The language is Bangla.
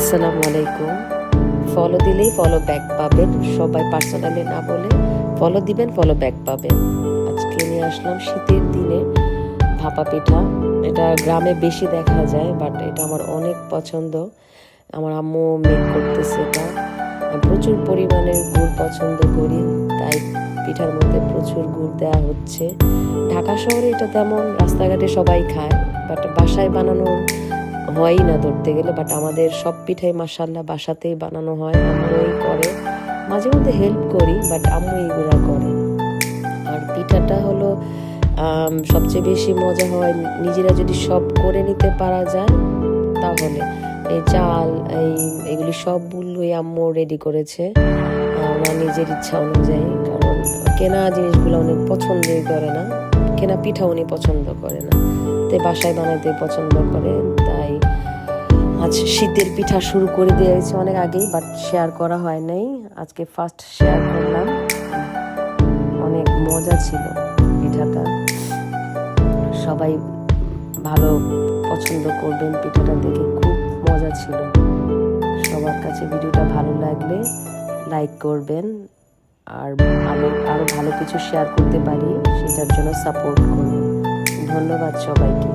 আসসালামু আলাইকুম। ফলো দিলেই ফলো ব্যাক পাবেন। সবাই পার্সোনালি না বলে ফলো দিবেন, ফলো ব্যাক পাবেন। আজকে নিয়ে আসলাম শীতের দিনে ভাপা পিঠা। এটা গ্রামে বেশি দেখা যায়, বাট এটা আমার অনেক পছন্দ। আমার আম্মু মেক করতেছে এটা। আমি প্রচুর পরিমাণের গুড় পছন্দ করি, তাই পিঠার মধ্যে প্রচুর গুড় দেওয়া হচ্ছে। ঢাকা শহরে এটা তেমন রাস্তাঘাটে সবাই খায়, বাট বাসায় বানানো হয়ই না ধরতে গেলে। বাট আমাদের সব পিঠাই মাশাআল্লাহ বাসাতেই বানানো হয়, আম্মুই করে। মাঝে মধ্যে হেল্প করি, বাট আম্মু এগুলা করে। আর পিঠাটা হলো সবচেয়ে বেশি মজা হয় নিজেরা যদি সব করে নিতে পারা যায়, তাহলে এই চাল এগুলি সবগুলোই আম্মু রেডি করেছে ওনার নিজের ইচ্ছা অনুযায়ী। কারণ কেনা জিনিসগুলো অনেক পছন্দই করে না, কেনা পিঠা উনি পছন্দ করে না, তাই বাসায় বানাতে পছন্দ করে। তাই আজ শীতের পিঠা শুরু করে দিয়েছে অনেক আগেই, বাট শেয়ার করা হয় নাই। আজকে ফার্স্ট শেয়ার করলাম। অনেক মজা ছিল পিঠাটা, সবাই ভালো পছন্দ করবেন। পিঠাটা দেখে খুব মজা ছিল। সবার কাছে ভিডিওটা ভালো লাগলে লাইক করবেন, আর আরও ভালো কিছু শেয়ার করতে পারি সেটার জন্য সাপোর্ট করবেন। ধন্যবাদ সবাইকে।